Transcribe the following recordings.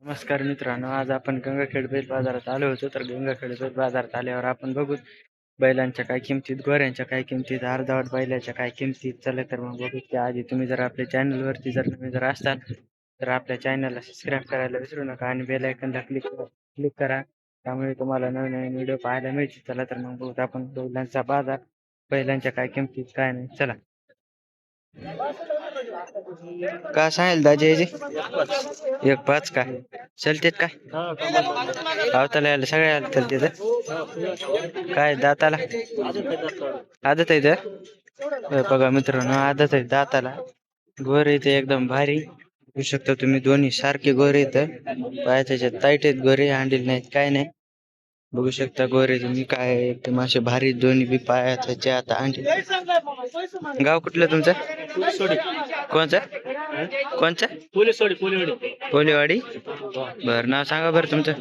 नमस्कार मित्रांनो, आज आपण गंगाखेड बैल बाजारात आलो होतो. तर गंगाखेड बैल बाजारात आल्यावर आपण बघू बैलांच्या काय किमतीत, गोऱ्यांच्या काय किमतीत, अर्धावट बैलाच्या काय किमतीत. चला तर मग बघू. त्याआधी तुम्ही जर आपल्या चॅनलवरती जर नवीन जर असाल तर आपल्या चॅनलला सबस्क्राईब करायला विसरू नका आणि बेल आयकनला क्लिक करा. त्यामुळे तुम्हाला नवीन नवीन व्हिडिओ पाहायला मिळतील. चला तर मग बघू आपण बैलांचा बाजार, बैलांच्या काय किमतीत काय नाही. चला. काय सांगेल दाजी याची? 1.5 का चलतेत काय? आवताला यायला सगळ्या यायला चलते. काय दाताला आदत आहे तर बघा मित्रांनो, आदत आहे दाताला. गोर इथे एकदम भारी बघू शकता तुम्ही. दोन्ही सारखे गोरे इथं, पाय त्याच्यात टाईट आहेत गोरे, हँडल नाहीत काय नाही. बघू शकता गोरे तुम्ही, काय एकदम असे भारी दोन्ही बी पायाचे. आता आणखी गाव कुठलं तुमचं? कोणचं कोणचं? पोलेवाडी. बरं, नाव सांगा बरं तुमचं.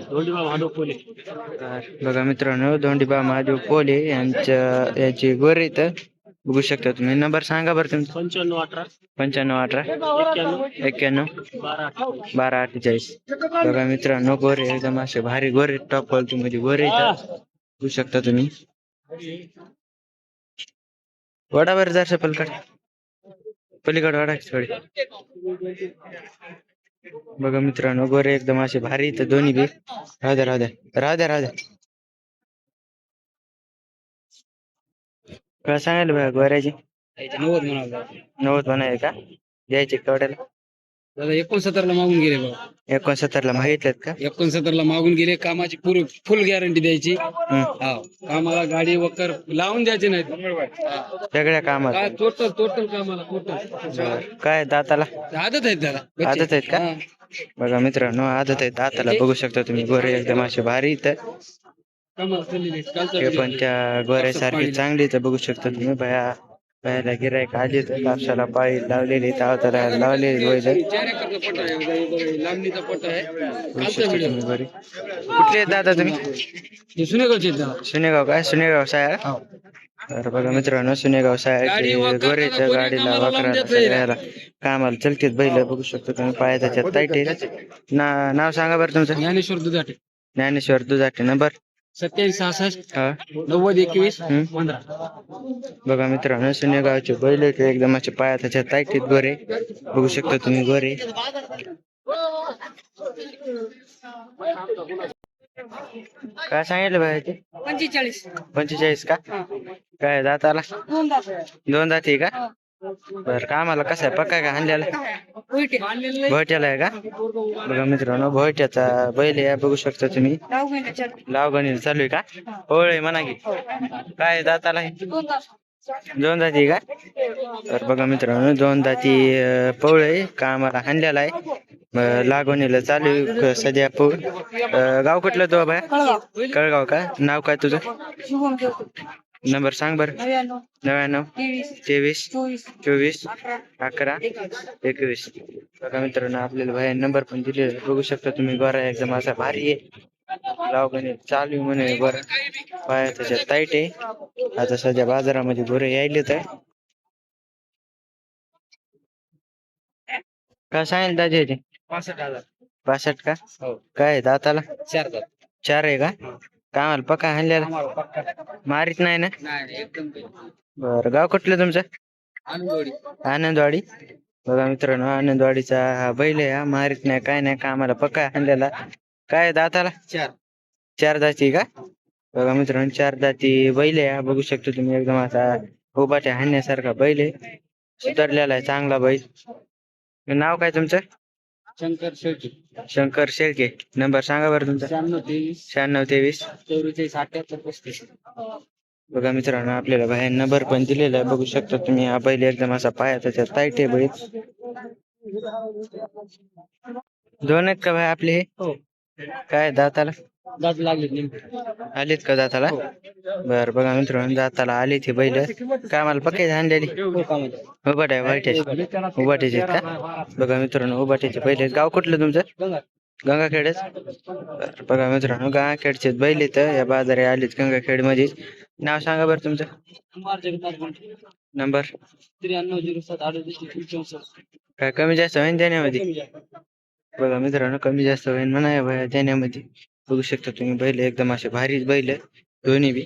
बघा मित्रांनो, धोंडीबा महादेव पोले याची गोरे इथं बघू शकता तुम्ही. नंबर सांगा बरं तुमचं. 9518 91 1248. बघा मित्रांनो, गोरे एकदम असे भारी गोरे, टॉप क्वालिटी मध्ये गोरे बघू शकता तुम्ही. वडा बरं जर पलीकड वाडा थोडी. बघा मित्रांनो, गोरे एकदम असे भारी इथं दोन्ही बी. राहू द्या. काय सांगायला बघा गोऱ्याची? 90 म्हणाले का? द्यायचे केवढ्याला? दादा 69 मागून गेले बघा. 69 मागितलेत का? 69 मागून गेले. कामाची फुल गॅरंटी द्यायची. कामाला गाडी वकर लावून द्यायची नाही. सगळ्या कामाला टोटल कामाला काय दाताला आदत आहेत त्याला. आदत आहेत का? बघा मित्रांनो, आदत आहेत दाताला. बघू शकता तुम्ही गोरे एकदम असे भारी इथं. पण त्या गोऱ्यासारखी चांगली इथं बघू शकता तुम्ही. बायाला गिरायक आली तर कापसाला पाळी लावलेली, तावताला लावलेली बैल. कुठले दादा तुम्ही? सुनेगाव काय? सुनेगाव साया. तर बघा मित्रांनो, सुनेगाव सायाचे गोरेच्या गाडीला वाकराला सगळ्याला कामाला चलतेत बैल. बघू शकतो तुम्ही, पाया त्याच्यात टाईट. नाव सांगा बरं तुमचं. ज्ञानेश्वर दुधाटे. नंबर 8766 90 21 15. बघा मित्रांनो, सुनेगावचे बैल एकदम असे पाया त्याच्या टाईट गोरे बघू शकता तुम्ही. गोरे काय सांगितलं बाय ते? 45 का? काय दाताला? 2 दाती का? बर, कामाला कसं आहे? पक्का का आणलेला? भोयट्याला आहे का? बघा मित्रांनो, भोयट्याचा बैल आहे बघू शकता तुम्ही. लावगणी चालू आहे का? होय म्हणा की. काय दाताला? 2 दाती का? तर बघा मित्रांनो, 2 दाती पवळे, कामाला आणलेला आहे. लागवणीला चालू सध्या गाव कुठलं तो बाय? कळगाव का? नाव काय तुझं? नंबर सांग बर. 99 23 24 11 21. बघा मित्रांनो, आपल्याला बाहेर नंबर पण दिले बघू शकता तुम्ही. गोरा एकदम असा भारी आहे, लावगणी चालू म्हणे. बरं, पाया त्याच्यात टाईट आहे. आता सध्या बाजारामध्ये गोरे यायले तर. काय सांगेल दाजी याचे? 65 का? काय दाताला? 4 आहे का? कामाला पक्का आणलेला, मारित नाही ना? बरं, गाव कुठलं तुमचं? आनंदवाडी. बघा मित्रांनो, आनंदवाडीचा हा बैल आहे. मारित नाही काय नाही, कामाला पक्का आणलेला. काय दाताला? 4 दाती का? बघा मित्रांनो, 4 दाती बैल आहे बघू शकतो तुम्ही. एकदम असा उभाट्या हाणण्यासारखा बैल आहे, सुधारलेला आहे चांगला बैल. नाव काय तुमचं? शंकर शेळके. नंबर सांगा बरं तुमचा. 96 23 44 78 35. बघा मित्रांनो, आपल्याला बाहेर नंबर पण दिलेला आहे बघू शकता तुम्ही. हा बैल एकदम असा पाया त्याच्या टाईट आहे बैल. 2 आहेत का भाई आपले हे? काय दाताला? आलीत का दाताला? बर, बघा मित्रांनो, दाताला आली ती बैल. काय मला पक्के आणलेली उभाट्या उभाट्याचे का? बघा मित्रांनो, उभाट्याचे बैल. गाव कुठलं तुमचं? गंगाखेडच. बघा मित्रांनो, गंगाखेडचे बैल इथं या बाजारे आलीत गंगाखेड मध्ये. नाव सांगा बरं तुमचं. नंबर 93 07 68 64. काय कमी जास्त होईल देण्यामध्ये? बघा मित्रांनो कमी जास्त होईल म्हणा या बाया देण्यामध्ये. बघू शकता तुम्ही बैल एकदम असे भारीच बैल आहे, दोन्ही बी.